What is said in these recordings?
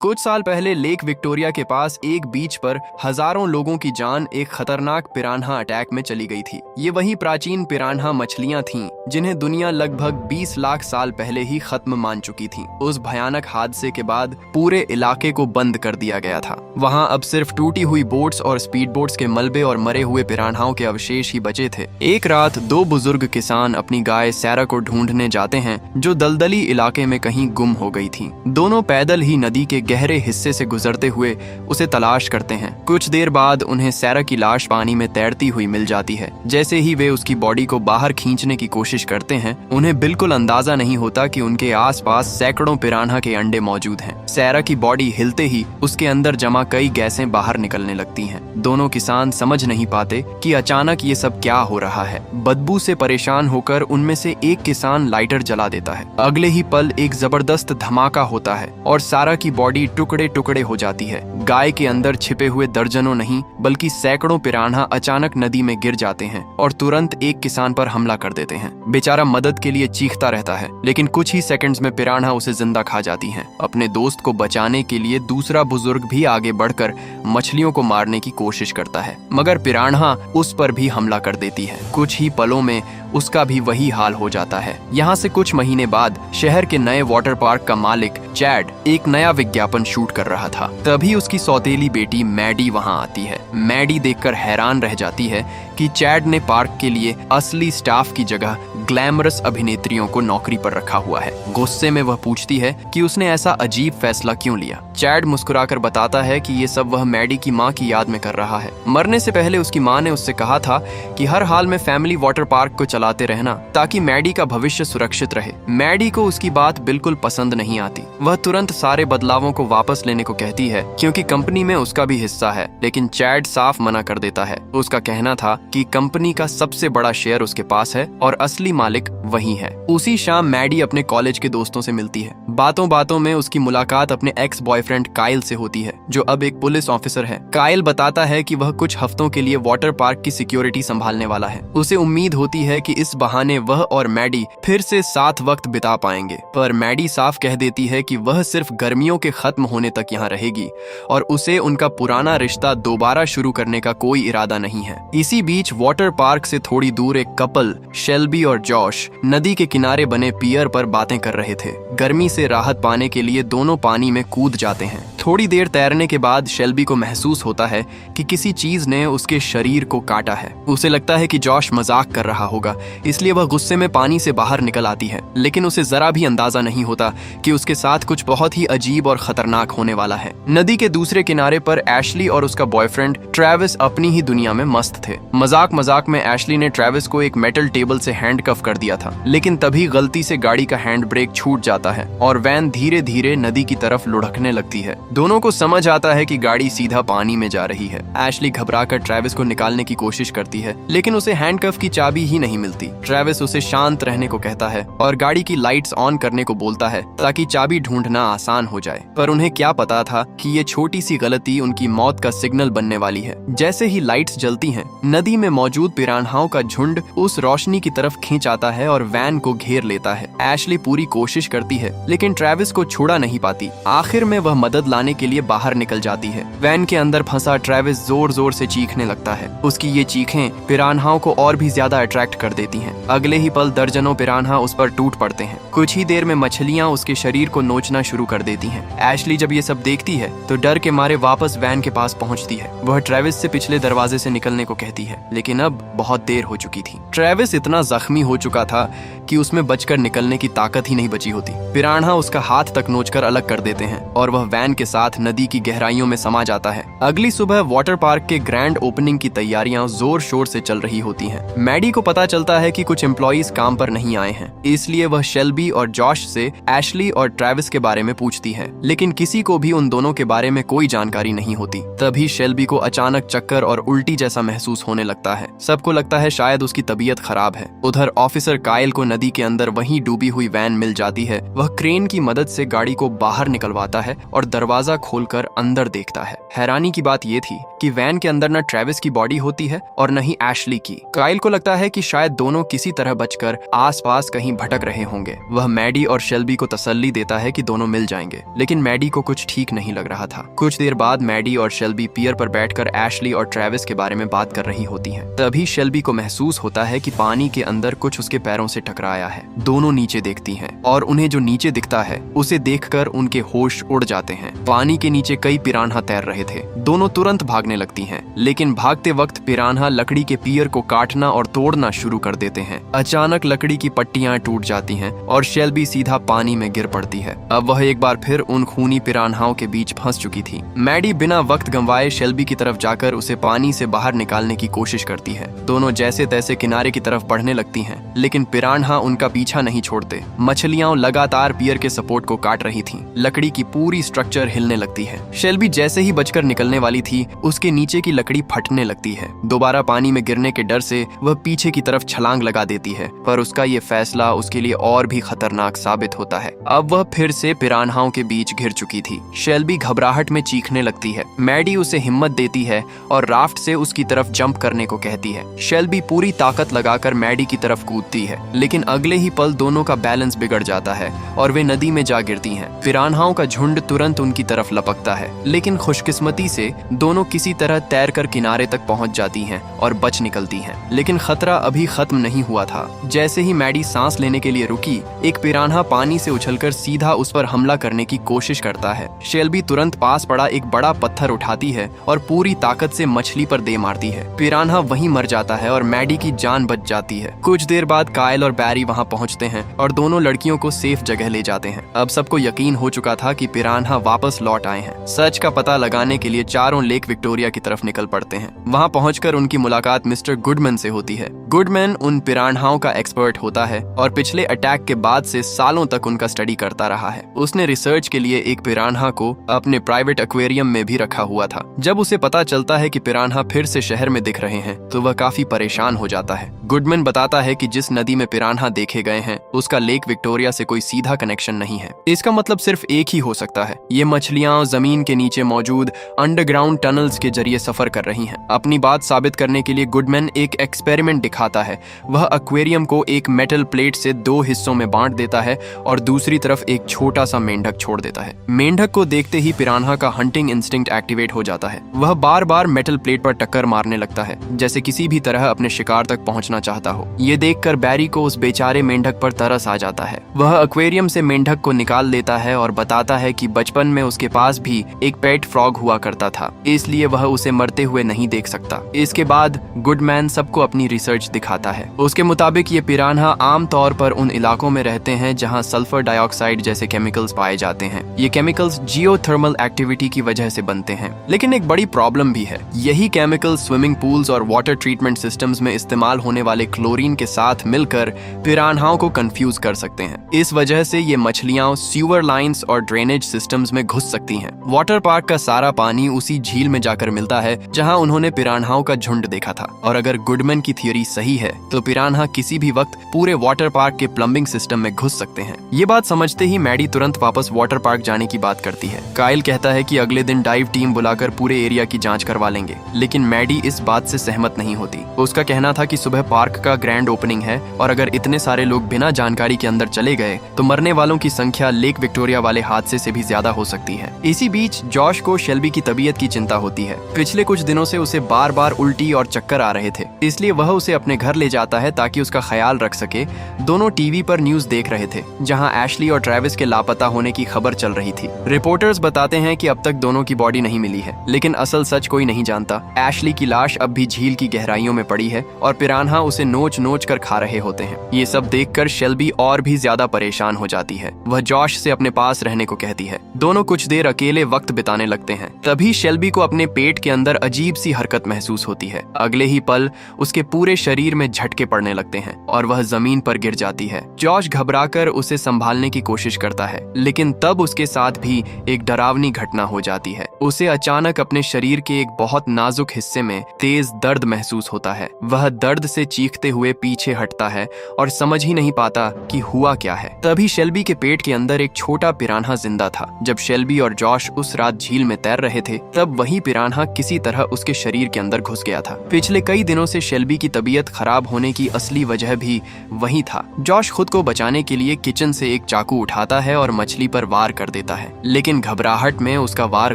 कुछ साल पहले लेक विक्टोरिया के पास एक बीच पर हजारों लोगों की जान एक खतरनाक पिरान्हा अटैक में चली गई थी। ये वही प्राचीन पिरान्हा मछलियां थीं जिन्हें दुनिया लगभग 20 लाख साल पहले ही खत्म मान चुकी थी। उस भयानक हादसे के बाद पूरे इलाके को बंद कर दिया गया था। वहां अब सिर्फ टूटी हुई बोट्स और स्पीड बोट्स के मलबे और मरे हुए पिरान्हाओं के अवशेष ही बचे थे। एक रात दो बुजुर्ग किसान अपनी गाय सैरा को ढूंढने जाते हैं जो दलदली इलाके में कहीं गुम हो गई थी। दोनों पैदल ही नदी के गहरे हिस्से से गुजरते हुए उसे तलाश करते हैं। कुछ देर बाद उन्हें सैरा की लाश पानी में तैरती हुई मिल जाती है। जैसे ही वे उसकी बॉडी को बाहर खींचने की कोशिश करते हैं, उन्हें बिल्कुल अंदाजा नहीं होता कि उनके आसपास सैकड़ों पिरान्हा के अंडे मौजूद हैं। सैरा की बॉडी हिलते ही उसके अंदर जमा कई गैसें बाहर निकलने लगती हैं। दोनों किसान समझ नहीं पाते कि अचानक ये सब क्या हो रहा है। बदबू से परेशान होकर उनमें से एक किसान लाइटर जला देता है। अगले ही पल एक जबरदस्त धमाका होता है और सारा की बॉडी टुकड़े टुकड़े हो जाती है। गाय के अंदर छिपे हुए दर्जनों नहीं बल्कि सैकड़ों पिरान्हा अचानक नदी में गिर जाते हैं और तुरंत एक किसान पर हमला कर देते हैं। बेचारा मदद के लिए चीखता रहता है, लेकिन कुछ ही सेकंड्स में पिरान्हा उसे जिंदा खा जाती हैं। अपने दोस्त को बचाने के लिए दूसरा बुजुर्ग भी आगे बढ़कर मछलियों को मारने की कोशिश करता है, मगर पिरान्हा उस पर भी हमला कर देती है। कुछ ही पलों में उसका भी वही हाल हो जाता है। यहाँ से कुछ महीने बाद शहर के नए वाटर पार्क का मालिक चैड एक नया विज्ञापन शूट कर रहा था। तभी उसकी सौतेली बेटी मैडी वहाँ आती है। मैडी देखकर हैरान रह जाती है कि चैड ने पार्क के लिए असली स्टाफ की जगह ग्लैमरस अभिनेत्रियों को नौकरी पर रखा हुआ है। गुस्से में वह पूछती है कि उसने ऐसा अजीब फैसला क्यों लिया। चैड मुस्कुराकर बताता है कि ये सब वह मैडी की माँ की याद में कर रहा है। मरने से पहले उसकी माँ ने उससे कहा था कि हर हाल में फैमिली वाटर पार्क को चलाते रहना ताकि मैडी का भविष्य सुरक्षित रहे। मैडी को उसकी बात बिल्कुल पसंद नहीं आती। वह तुरंत सारे बदलावों को वापस लेने को कहती है क्योंकि कंपनी में उसका भी हिस्सा है, लेकिन चैड साफ मना कर देता है। उसका कहना था कि कंपनी का सबसे बड़ा शेयर उसके पास है और असली मालिक वही है। उसी शाम मैडी अपने कॉलेज के दोस्तों से मिलती है। बातों बातों में उसकी मुलाकात अपने एक्स बॉयफ्रेंड काइल से होती है, जो अब एक पुलिस ऑफिसर है। काइल बताता है कि वह कुछ हफ्तों के लिए वाटर पार्क की सिक्योरिटी संभालने वाला है। उसे उम्मीद होती है कि इस बहाने वह और मैडी फिर से साथ वक्त बिता पाएंगे, पर मैडी साफ कह देती है कि वह सिर्फ गर्मियों के खत्म होने तक यहाँ रहेगी और उसे उनका पुराना रिश्ता दोबारा शुरू करने का कोई इरादा नहीं है। इसी बीच वाटर पार्क से थोड़ी दूर एक कपल शेल्बी और जॉश नदी के किनारे बने पियर पर बातें कर रहे थे। गर्मी से राहत पाने के लिए दोनों पानी में कूद जाते हैं। थोड़ी देर तैरने के बाद शेल्बी को महसूस होता है कि किसी चीज ने उसके शरीर को काटा है। उसे लगता है कि जॉश मजाक कर रहा होगा, इसलिए वह गुस्से में पानी से बाहर निकल आती है, लेकिन उसे जरा भी अंदाजा नहीं होता कि उसके साथ कुछ बहुत ही अजीब और खतरनाक होने वाला है। नदी के दूसरे किनारे पर एशली और उसका बॉयफ्रेंड ट्रेविस अपनी ही दुनिया में मस्त थे। मजाक मजाक में एशली ने ट्रेविस को एक मेटल टेबल से हैंडकफ कर दिया था, लेकिन तभी गलती से गाड़ी का हैंड ब्रेक छूट जाता है और वैन धीरे धीरे नदी की तरफ लुढ़कने लगती है। दोनों को समझ आता है कि गाड़ी सीधा पानी में जा रही है। एशली घबराकर ट्रेविस को निकालने की कोशिश करती है, लेकिन उसे हैंडकफ की चाबी ही नहीं मिलती। ट्रेविस उसे शांत रहने को कहता है और गाड़ी की लाइट्स ऑन करने को बोलता है ताकि चाबी ढूंढना आसान हो जाए, पर उन्हें क्या पता था कि ये छोटी सी गलती उनकी मौत का सिग्नल बनने वाली है। जैसे ही लाइट्स जलती हैं, नदी में मौजूद पिरान्हाओं का झुंड उस रोशनी की तरफ खींच आता है और वैन को घेर लेता है। एशली पूरी कोशिश करती है, लेकिन ट्रेविस को छुड़ा नहीं पाती। आखिर में वह मदद लाने के लिए बाहर निकल जाती है। वैन के अंदर फंसा ट्रेविस जोर जोर से चीखने लगता है। उसकी ये चीखें पिरान्हाओं को और भी ज्यादा अट्रैक्ट कर देती हैं। अगले ही पल दर्जनों पिरान्हा उस पर टूट पड़ते हैं। कुछ ही देर में मछलियां उसके शरीर को नोचना शुरू कर देती हैं। एशली जब ये सब देखती है तो डर के मारे वापस वैन के पास पहुंचती है। वह ट्रेविस से पिछले दरवाजे से निकलने को कहती है, लेकिन अब बहुत देर हो चुकी थी। ट्रेविस इतना जख्मी हो चुका था कि उसमें बचकर निकलने की ताकत ही नहीं बची होती। पिरान्हा उसका हाथ तक नोचकर अलग कर देते हैं और वह वैन के साथ नदी की गहराइयों में समा जाता है। अगली सुबह वाटर पार्क के ग्रैंड ओपनिंग की तैयारियां जोर शोर से चल रही होती हैं। मैडी को पता चलता है कि कुछ एम्प्लॉइज काम पर नहीं आए हैं, इसलिए वह शेल्बी और जॉश से एशली और ट्रेविस के बारे में पूछती है, लेकिन किसी को भी उन दोनों के बारे में कोई जानकारी नहीं होती। तभी शेल्बी को अचानक चक्कर और उल्टी जैसा महसूस होने लगता है। सबको लगता है शायद उसकी तबीयत खराब है। उधर ऑफिसर काइल को नदी के अंदर वहीं डूबी हुई वैन मिल जाती है। वह क्रेन की मदद से गाड़ी को बाहर निकलवाता है और दरवाजा दरवाजा खोलकर अंदर देखता है। हैरानी की बात यह थी कि वैन के अंदर न ट्रेविस की बॉडी होती है और न ही एशली की। काइल को लगता है कि शायद दोनों किसी तरह बचकर आसपास कहीं भटक रहे होंगे। वह मैडी और शेल्बी को तसल्ली देता है कि दोनों मिल जाएंगे, लेकिन मैडी को कुछ ठीक नहीं लग रहा था। कुछ देर बाद मैडी और शेल्बी पियर पर बैठकर एशली और ट्रेविस के बारे में बात कर रही होती हैं। तभी शेल्बी को महसूस होता है कि पानी के अंदर कुछ उसके पैरों से टकराया है। दोनों नीचे देखती हैं और उन्हें जो नीचे दिखता है उसे देखकर उनके होश उड़ जाते हैं। पानी के नीचे कई पिरान्हा तैर रहे थे। दोनों तुरंत भागने लगती हैं, लेकिन भागते वक्त पिरान्हा लकड़ी के पियर को काटना और तोड़ना शुरू कर देते हैं। अचानक लकड़ी की पट्टियां टूट जाती हैं और शेल्बी सीधा पानी में गिर पड़ती है। अब वह एक बार फिर उन खूनी पिरान्हाओं के बीच फंस चुकी थी। मैडी बिना वक्त गंवाए शेल्बी की तरफ जाकर उसे पानी से बाहर निकालने की कोशिश करती है। दोनों जैसे तैसे किनारे की तरफ बढ़ने लगती हैं, लेकिन पिरान्हा उनका पीछा नहीं छोड़ते। मछलियां लगातार पियर के सपोर्ट को काट रही थीं। लकड़ी की पूरी स्ट्रक्चर हिलने लगती है। शेल्बी जैसे ही बचकर निकलने वाली थी, उसके नीचे की लकड़ी फटने लगती है। दोबारा पानी में गिरने के डर से वह पीछे की तरफ छलांग लगा देती है, पर उसका ये फैसला उसके लिए और भी खतरनाक साबित होता है। अब वह फिर से पिरान्हाओं के बीच घिर चुकी थी। शेल्बी घबराहट में चीखने लगती है। मैडी उसे हिम्मत देती है और राफ्ट से उसकी तरफ जंप करने को कहती है। शेल्बी पूरी ताकत लगाकर मैडी की तरफ कूदती है, लेकिन अगले ही पल दोनों का बैलेंस बिगड़ जाता है और वे नदी में जा गिरती हैं। पिरान्हाओं का झुंड तुरंत उनकी तरफ लपकता है, लेकिन खुशकिस्मती से दोनों किसी तरह तैरकर किनारे तक पहुंच जाती हैं और बच निकलती हैं। लेकिन खतरा अभी खत्म नहीं हुआ था। जैसे ही मैडी सांस लेने के लिए रुकी, एक पिरान्हा पानी से उछलकर सीधा उस पर हमला करने की कोशिश करता है। शेल्बी तुरंत पास पड़ा एक बड़ा पत्थर उठाती है और पूरी ताकत से मछली पर दे मारती है। पिरान्हा वहीं मर जाता है और मैडी की जान बच जाती है। कुछ देर बाद काइल और बैरी वहां पहुंचते हैं और दोनों लड़कियों को सेफ जगह ले जाते हैं। अब सबको यकीन हो चुका था कि पिरान्हा वापस लौट आए हैं। सच का पता लगाने के लिए चारों लेक विक्टोरिया की तरफ निकल पड़ते हैं। वहां पहुंचकर उनकी मुलाकात मिस्टर गुडमैन से होती है। गुडमैन उन पिरान्हाओं का एक्सपर्ट होता है और पिछले अटैक के बाद से सालों तक उनका स्टडी करता रहा है। उसने रिसर्च के लिए एक पिरान्हा को अपने प्राइवेट एक्वेरियम में भी रखा हुआ था। जब उसे पता चलता है कि पिरान्हा फिर से शहर में दिख रहे हैं, तो वह काफी परेशान हो जाता है। गुडमैन बताता है कि जिस नदी में पिरान्हा देखे गए हैं, उसका लेक विक्टोरिया से कोई सीधा कनेक्शन नहीं है। इसका मतलब सिर्फ एक ही हो सकता है। ये मछलियां जमीन के नीचे मौजूद अंडरग्राउंड टनल्स के जरिए सफर कर रही हैं। अपनी बात साबित करने के लिए गुडमैन एक एक्सपेरिमेंट दिखाता है। वह एक्वेरियम को एक मेटल प्लेट से 2 हिस्सों में बांट देता है और दूसरी तरफ एक छोटा सा मेंढक छोड़ देता है। मेंढक को देखते ही पिरान्हा का हंटिंग इंस्टिंक्ट एक्टिवेट हो जाता है। वह बार बार मेटल प्लेट पर टक्कर मारने लगता है, जैसे किसी भी तरह अपने शिकार तक पहुंचना चाहता हो। ये देखकर बैरी को उस बेचारे मेंढक पर तरस आ जाता है। वह एक्वेरियम से मेंढक को निकाल देता है और बताता है कि बचपन में उसके पास भी एक पेट फ्रॉग हुआ करता था, इसलिए वह उसे मरते हुए नहीं देख सकता। इसके बाद गुडमैन सबको अपनी रिसर्च दिखाता है। उसके मुताबिक ये पिरान्हा आम तौर पर उन इलाकों में रहते हैं जहां सल्फर डाइऑक्साइड जैसे केमिकल्स पाए जाते हैं। ये केमिकल्स जियोथर्मल एक्टिविटी की वजह से बनते हैं। लेकिन एक बड़ी प्रॉब्लम भी है। यही केमिकल स्विमिंग पूल्स और वाटर ट्रीटमेंट सिस्टम्स में इस्तेमाल होने वाले क्लोरीन के साथ मिलकर पिरान्हाओं को कंफ्यूज कर सकते हैं। इस वजह से ये मछलियां सीवर लाइंस और ड्रेनेज सिस्टम्स में घुस सकती हैं। वाटर पार्क का सारा पानी उसी झील में जाकर मिलता है जहां उन्होंने पिरान्हाओं का झुंड देखा था। और अगर गुडमैन की थ्योरी सही है, तो पिरान्हा किसी भी वक्त पूरे वाटर पार्क के प्लम्बिंग सिस्टम में घुस सकते हैं। ये बात समझते ही मैडी तुरंत वापस वाटर पार्क जाने की बात करती है। काइल कहता है कि अगले दिन डाइव टीम बुलाकर पूरे एरिया की जांच करवा लेंगे, लेकिन मैडी इस बात से सहमत नहीं होती। उसका कहना था कि सुबह पार्क का ग्रैंड ओपनिंग है और अगर इतने सारे लोग बिना जानकारी के अंदर चले गए तो मरने वालों की संख्या लेक विक्टोरिया वाले हादसे से भी ज्यादा हो सकती है। इसी बीच जॉश को शेल्बी की तबीयत की चिंता होती है। पिछले कुछ दिनों से उसे बार बार उल्टी और चक्कर आ रहे थे, इसलिए वह उसे अपने घर ले जाता है ताकि उसका ख्याल रख सके। दोनों टीवी पर न्यूज देख रहे थे जहां एशली और ट्रेविस के लापता होने की खबर चल रही थी। रिपोर्टर्स बताते हैं कि अब तक दोनों की बॉडी नहीं मिली है, लेकिन असल सच कोई नहीं जानता। एशली की लाश अब भी झील की गहराइयों में पड़ी है और पिरान्हा उसे नोच नोच कर खा रहे होते हैं। ये सब देखकर शेल्बी और भी ज्यादा परेशान हो जाती है। वह जॉश से अपने पास रहने को कहती है। दोनों कुछ देर अकेले वक्त बिताने लगते हैं। तभी शेल्बी को अपने पेट के अंदर अजीब सी हरकत महसूस होती है। अगले ही पल उसके पूरे शरीर में झटके पड़ने लगते हैं और वह जमीन पर गिर जाती है। जॉश घबराकर उसे संभालने की कोशिश करता है, लेकिन तब उसके साथ भी एक डरावनी घटना हो जाती है। उसे अचानक अपने शरीर के एक बहुत नाजुक हिस्से में तेज दर्द महसूस होता है। वह दर्द से चीखते हुए पीछे हटता है और समझ ही नहीं पाता कि हुआ क्या है। तभी शेल्बी के पेट के अंदर एक छोटा पिरान्हा जिंदा था। जब शेल्बी शेल्बी और जॉश उस रात झील में तैर रहे थे, तब वही पिरान्हा किसी तरह उसके शरीर के अंदर घुस गया था। पिछले कई दिनों से शेल्बी की तबीयत खराब होने की असली वजह भी वही था। जॉश खुद को बचाने के लिए किचन से एक चाकू उठाता है और मछली पर वार कर देता है, लेकिन घबराहट में उसका वार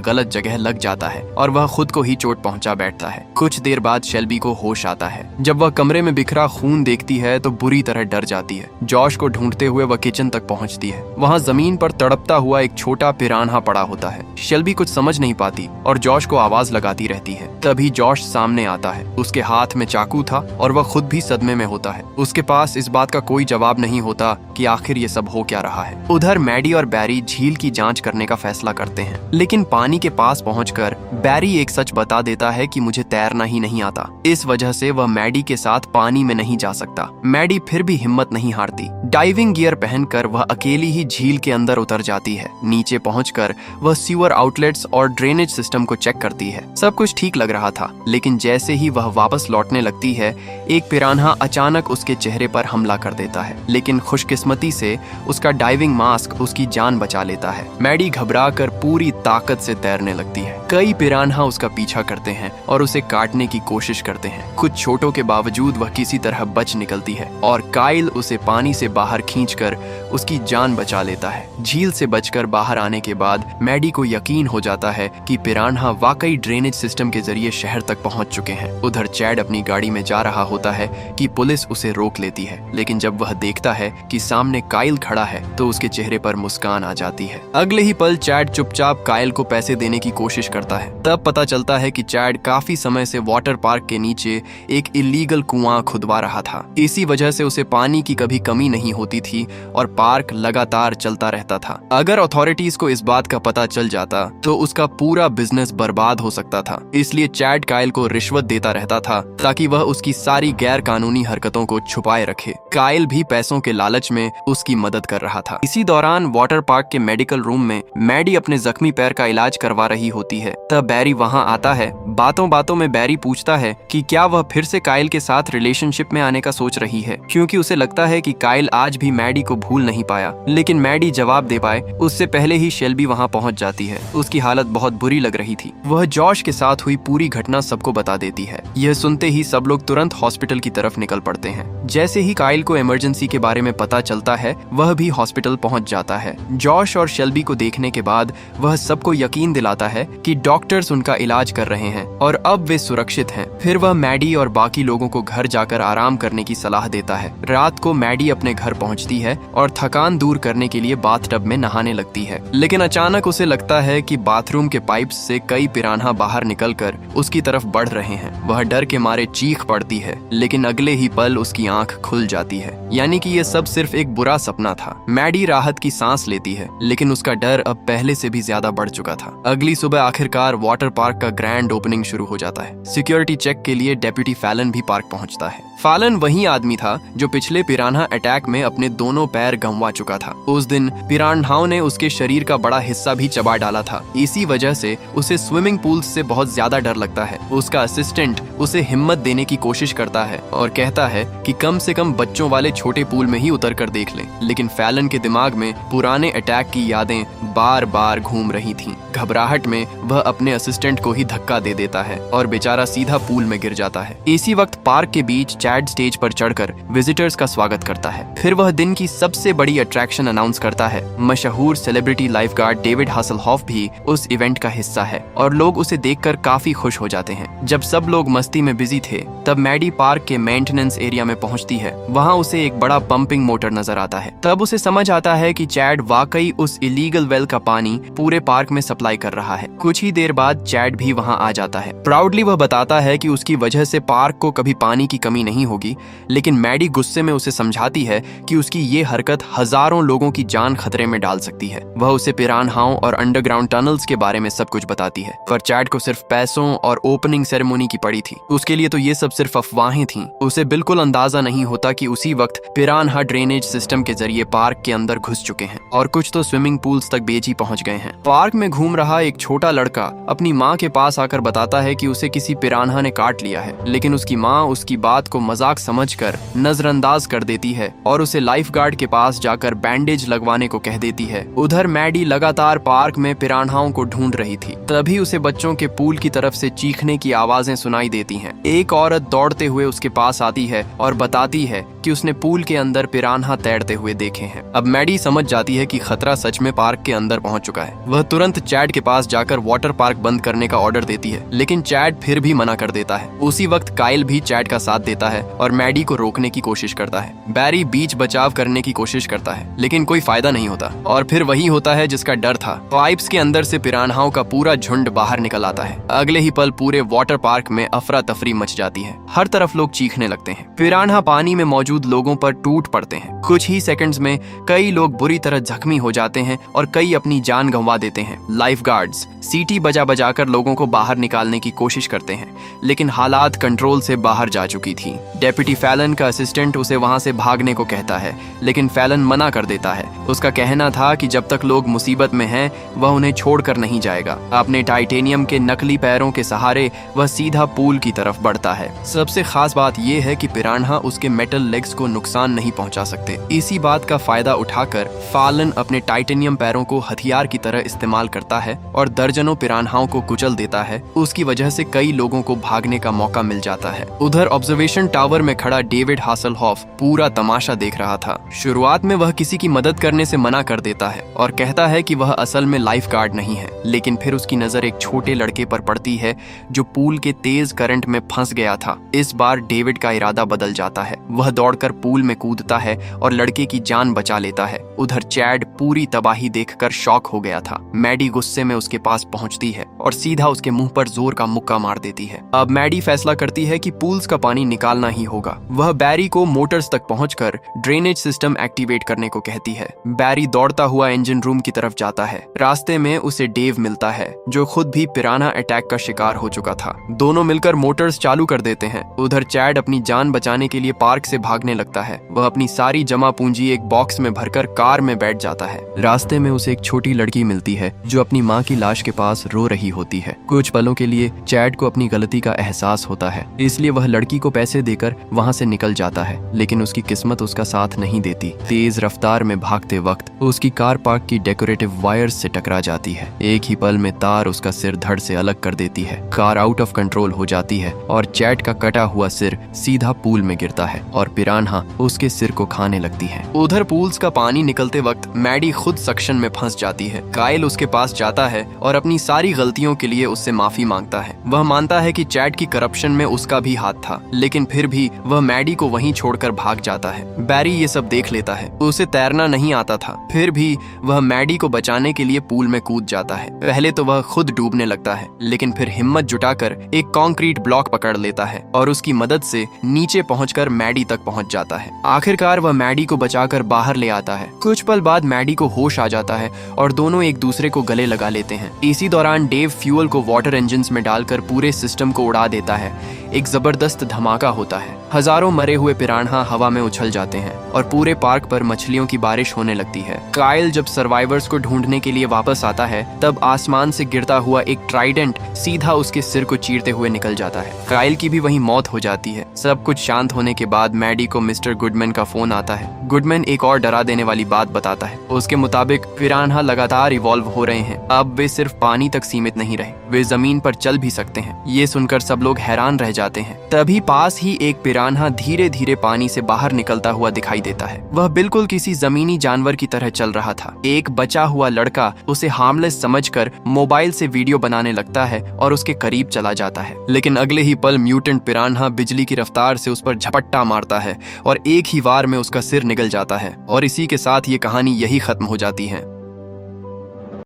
गलत जगह लग जाता है और वह खुद को ही चोट पहुंचा बैठता है। कुछ देर बाद शेल्बी को होश आता है। जब वह कमरे में बिखरा खून देखती है तो बुरी तरह डर जाती है। जॉश को ढूंढते हुए वह किचन तक पहुंचती है। वहां जमीन पर तड़पता हुआ एक छोटा पिरान्हा पड़ा होता है। शेल्बी कुछ समझ नहीं पाती और जॉश को आवाज लगाती रहती है। तभी जॉश सामने आता है। उसके हाथ में चाकू था और वह खुद भी सदमे में होता है। उसके पास इस बात का कोई जवाब नहीं होता कि आखिर ये सब हो क्या रहा है। उधर मैडी और बैरी झील की जांच करने का फैसला करते हैं, लेकिन पानी के पास पहुंचकर बैरी एक सच बता देता है कि मुझे तैरना ही नहीं आता। इस वजह से वह मैडी के साथ पानी में नहीं जा सकता। मैडी फिर भी हिम्मत नहीं हारती। डाइविंग गियर पहनकर वह अकेली ही झील के अंदर उतर जाती है। नीचे पहुंचकर वह सीवर आउटलेट्स और ड्रेनेज सिस्टम को चेक करती है। सब कुछ ठीक लग रहा था, लेकिन जैसे ही वह वापस लौटने लगती है, एक पिरान्हा अचानक उसके चेहरे पर हमला कर देता है। लेकिन खुशकिस्मती से उसका डाइविंग मास्क उसकी जान बचा लेता है। मैडी घबराकर पूरी ताकत से तैरने लगती है। कई पिरान्हा उसका पीछा करते हैं और उसे काटने की कोशिश करते हैं। कुछ चोटों के बावजूद वह किसी तरह बच निकलती है और काइल उसे पानी से बाहर खींचकर उसकी जान बचा लेता है। झील से बचकर बाहर आने के बाद मैडी को यकीन हो जाता है कि पिरान्हा वाकई ड्रेनेज सिस्टम के जरिए शहर तक पहुंच चुके हैं। उधर चैड अपनी गाड़ी में जा रहा होता है कि पुलिस उसे रोक लेती है, लेकिन जब वह देखता है कि सामने काइल खड़ा है तो उसके चेहरे पर मुस्कान आ जाती है। अगले ही पल चैड चुपचाप काइल को पैसे देने की कोशिश करता है। तब पता चलता है कि चैड काफी समय से वाटर पार्क के नीचे एक इलीगल कुआं खुदवा रहा था। इसी वजह से उसे पानी की कभी कमी नहीं होती थी और पार्क लगातार चलता रहता था। अगर अथॉरिटीज को इस बात का पता चल जाता तो उसका पूरा बिजनेस बर्बाद हो सकता था। इसलिए चैड काइल को रिश्वत देता रहता था ताकि वह उसकी सारी गैर कानूनी हरकतों को छुपाए रखे। काइल भी पैसों के लालच में उसकी मदद कर रहा था। इसी दौरान वाटर पार्क के मेडिकल रूम में मैडी अपने जख्मी पैर का इलाज करवा रही होती है। तब बैरी वहां आता है। बातों बातों में बैरी पूछता है कि क्या वह फिर से काइल के साथ रिलेशनशिप में आने का सोच रही है, क्योंकि उसे लगता है कि काइल आज भी मैडी को भूल नहीं पाया। लेकिन मैडी जवाब दे पाए उससे पहले ही शेल्बी वहां पहुंच जाती है। उसकी हालत बहुत बुरी लग रही थी। वह जॉश के साथ हुई पूरी घटना सबको बता देती है। यह सुनते ही सब लोग तुरंत हॉस्पिटल की तरफ निकल पड़ते हैं। जैसे ही काइल को इमरजेंसी के बारे में पता चलता है, वह भी हॉस्पिटल पहुंच जाता है। जॉश और शेल्बी को देखने के बाद वह सबको यकीन दिलाता है कि डॉक्टर्स उनका इलाज कर रहे हैं और अब वे सुरक्षित हैं। फिर वह मैडी और बाकी लोगों को घर जाकर आराम करने की सलाह देता है। रात को मैडी अपने घर पहुंचती है और थकान दूर करने के लिए बाथटब में नहाने लगती है, लेकिन अचानक उसे लगता है कि बाथरूम के पाइप्स से कई पिरान्हा बाहर निकलकर उसकी तरफ बढ़ रहे हैं। वह डर के मारे चीख पड़ती है, लेकिन अगले ही पल उसकी आंख खुल जाती है, यानी कि यह सब सिर्फ एक बुरा सपना था। मैडी राहत की सांस लेती है, लेकिन उसका डर अब पहले से भी ज्यादा बढ़ चुका था। अगली सुबह आखिरकार वाटर पार्क का ग्रैंड ओपनिंग शुरू हो जाता है। सिक्योरिटी चेक के लिए डेप्यूटी फैलन भी पार्क पहुंचता है। फैलन वही आदमी था जो पिछले पिरान्हा अटैक में अपने दोनों पैर गंवा चुका था। उस दिन पिरान्हाओं ने उसके शरीर का बड़ा हिस्सा भी चबा डाला था। इसी वजह से उसे स्विमिंग पूल्स से बहुत ज्यादा डर लगता है। उसका असिस्टेंट उसे हिम्मत देने की कोशिश करता है और कहता है कि कम से कम बच्चों वाले छोटे पूल में ही उतर कर देख लें, लेकिन फैलन के दिमाग में पुराने अटैक की यादें बार बार घूम रही थीं। घबराहट में वह अपने असिस्टेंट को ही धक्का दे देता है और बेचारा सीधा पूल में गिर जाता है। इसी वक्त पार्क के बीच चैड स्टेज पर चढ़कर विजिटर्स का स्वागत करता है। फिर वह दिन की सबसे बड़ी अट्रैक्शन अनाउंस करता है। मशहूर सेलिब्रिटी लाइफगार्ड डेविड हासलहॉफ भी उस इवेंट का हिस्सा है और लोग उसे देखकर काफी खुश हो जाते हैं। जब सब लोग मस्ती में बिजी थे, तब मैडी पार्क के मेंटेनेंस एरिया में पहुंचती है। वहां उसे एक बड़ा पंपिंग मोटर नजर आता है। तब उसे समझ आता है कि चैड वाकई उस इलीगल वेल का पानी पूरे पार्क में सप्लाई कर रहा है। कुछ ही देर बाद चैड भी वहां आ जाता है। प्राउडली वह बताता है कि उसकी वजह से पार्क को कभी पानी की कमी नहीं होगी, लेकिन मैडी गुस्से में उसे समझाती है कि उसकी ये हरकत हजारों लोगों की जान खतरे में डाल सकती है। वह उसे पिरान्हाओं और अंडरग्राउंड टनल्स के बारे में सब कुछ बताती है, पर चैड को सिर्फ पैसों और ओपनिंग सेरेमनी की पड़ी थी। उसके लिए तो ये सब सिर्फ अफवाहें थीं। उसे बिल्कुल अंदाजा नहीं होता कि उसी वक्त पिरान्हा ड्रेनेज सिस्टम के जरिए पार्क के अंदर घुस चुके हैं और कुछ तो स्विमिंग पूल्स तक बेची पहुंच गए हैं। पार्क में घूम रहा एक छोटा लड़का अपनी माँ के पास आकर बताता है कि उसे किसी पिरान्हा ने काट लिया है, लेकिन उसकी माँ उसकी बात को मजाक समझकर नजरअंदाज कर देती है और उसे लाइफगार्ड के पास जाकर बैंडेज लगवाने को कह देती है। उधर मैडी लगातार पार्क में पिरान्हाओं को ढूंढ रही थी। तभी उसे बच्चों के पूल की तरफ से चीखने की आवाजें सुनाई देती हैं। एक औरत दौड़ते हुए उसके पास आती है और बताती है कि उसने पूल के अंदर पिरान्हा तैरते हुए देखे हैं। अब मैडी समझ जाती है कि खतरा सच में पार्क के अंदर पहुंच चुका है। वह तुरंत चैड के पास जाकर वाटर पार्क बंद करने का ऑर्डर देती है, लेकिन चैड फिर भी मना कर देता है। उसी वक्त काइल भी चैड का साथ देता है और मैडी को रोकने की कोशिश करता है। बैरी बीच बचाव करने की कोशिश करता है, लेकिन कोई फायदा नहीं होता और फिर वही होता है जिसका डर था। पाइप्स के अंदर से पिरान्हाओं का पूरा झुंड बाहर निकल आता है। अगले ही पल पूरे वाटर पार्क में अफरा तफरी मच जाती है। हर तरफ लोग चीखने लगते हैं। पिरान्हा पानी में मौजूद लोगों पर टूट पड़ते हैं। कुछ ही सेकंड्स में कई लोग बुरी तरह जख्मी हो जाते हैं और कई अपनी जान गंवा देते हैं। लाइफगार्ड्स सीटी बजा बजाकर लोगों को बाहर निकालने की कोशिश करते हैं, लेकिन हालात कंट्रोल से बाहर जा चुकी थी। डेप्यूटी फैलन का असिस्टेंट उसे वहां से भागने को कहता है, लेकिन फैलन मना कर देता है। उसका कहना था कि जब तक लोग मुसीबत में हैं, वह उन्हें छोड़कर नहीं जाएगा। अपने टाइटेनियम के नकली पैरों के सहारे वह सीधा पूल की तरफ बढ़ता है। सबसे खास बात यह है कि पिरान्हा उसके मेटल लेग्स को नुकसान नहीं पहुंचा सकते। इसी बात का फायदा उठाकर फैलन अपने टाइटेनियम पैरों को हथियार की तरह इस्तेमाल करता है और दर्जनों पिरान्हाओं को कुचल देता है। उसकी वजह से कई लोगों को भागने का मौका मिल जाता है। उधर ऑब्जर्वेशन टावर में खड़ा डेविड हासलहॉफ पूरा तमाशा देख रहा था। शुरुआत में वह किसी की मदद करने से मना कर देता है और कहता है कि वह असल में लाइफगार्ड नहीं है, लेकिन फिर उसकी नजर एक छोटे लड़के पर पड़ती है जो पूल के तेज करंट में फंस गया था। इस बार डेविड का इरादा बदल जाता है। वह दौड़कर पूल में कूदता है और लड़के की जान बचा लेता है। उधर चैड पूरी तबाही देखकर शॉक हो गया था। मैडी गुस्से में उसके पास पहुंचती है और सीधा उसके मुंह पर जोर का मुक्का मार देती है। अब मैडी फैसला करती है कि पूल्स का पानी निकालना ही होगा। वह बैरी को मोटर्स तक पहुंचकर ड्रेनेज सिस्टम एक्टिवेट करने को कहती है। बैरी दौड़ता हुआ इंजन रूम की तरफ जाता है। रास्ते में उसे डेव मिलता है, जो खुद भी पिरान्हा अटैक का शिकार हो चुका था। दोनों मिलकर मोटर्स चालू कर देते हैं। उधर चैड अपनी जान बचाने के लिए पार्क से भागने लगता है। वह अपनी सारी जमा पूंजी एक बॉक्स में भरकर कार में बैठ जाता है। रास्ते में उसे एक छोटी लड़की मिलती है जो अपनी माँ की लाश के पास रो रही होती है। कुछ पलों के लिए चैड को अपनी गलती का एहसास होता है, इसलिए वह लड़की को पैसे देकर वहाँ से निकल जाता है, लेकिन उसकी किस्मत उसका साथ नहीं देती। तेज रफ्तार में भागते वक्त उसकी कार पार्क की डेकोरेटिव वायर्स से टकरा जाती है। एक ही पल में तार उसका सिर धड़ से अलग कर देती है। कार आउट ऑफ कंट्रोल हो जाती है और चैड का कटा हुआ सिर सीधा पूल में गिरता है और पिरान्हा उसके सिर को खाने लगती है। उधर पूल्स का पानी निकलते वक्त मैडी खुद सक्शन में फंस जाती है। काइल उसके पास जाता है और अपनी सारी गलतियों के लिए उससे माफी मांगता है। वह मानता है कि चैड की करप्शन में उसका भी हाथ था, लेकिन फिर भी वह मैडी को वहीं छोड़कर भाग जाता है। बैरी ये सब देख लेता है। उसे तैरना नहीं आता था, फिर भी वह मैडी को बचाने के लिए पूल में कूद जाता है। पहले तो वह खुद डूबने लगता है, लेकिन फिर हिम्मत जुटाकर एक कंक्रीट ब्लॉक पकड़ लेता है और उसकी मदद से नीचे पहुंचकर मैडी तक पहुंच जाता है। आखिरकार वह मैडी को बचाकर बाहर ले आता है। कुछ पल बाद मैडी को होश आ जाता है और दोनों एक दूसरे को गले लगा लेते हैं। इसी दौरान डेव फ्यूल को वाटर इंजन्स में डालकर पूरे सिस्टम को उड़ा देता है। एक जबरदस्त धमाका होता है। हजारों मरे हुए पिरान्हा हवा में उछल जाते हैं और पूरे पार्क पर मछलियों की बारिश होने लगती है। काइल जब सर्वाइवर्स को ढूंढने के लिए वापस आता है, तब आसमान से गिरता हुआ एक ट्राइडेंट सीधा उसके सिर को चीरते हुए निकल जाता है। काइल की भी वहीं मौत हो जाती है। सब कुछ शांत होने के बाद मैडी को मिस्टर गुडमैन का फोन आता है। गुडमैन एक और डरा देने वाली बात बताता है। उसके मुताबिक पिरान्हा लगातार इवॉल्व हो रहे हैं। अब वे सिर्फ पानी तक सीमित नहीं रहे, वे जमीन पर चल भी सकते हैं। ये सुनकर सब लोग हैरान रह जाते हैं। तभी पास ही एक पिरान्हा धीरे धीरे पानी से बाहर निकलता हुआ दिखाई देता है। वह बिल्कुल किसी जमीनी जानवर की तरह चल रहा था। एक बचा हुआ लड़का उसे हार्मलेस समझकर मोबाइल से वीडियो बनाने लगता है और उसके करीब चला जाता है, लेकिन अगले ही पल म्यूटेंट पिरान्हा बिजली की रफ्तार से उस पर झपट्टा मारता है और एक ही वार में उसका सिर निकल जाता है। और इसी के साथ ये कहानी यही खत्म हो जाती है।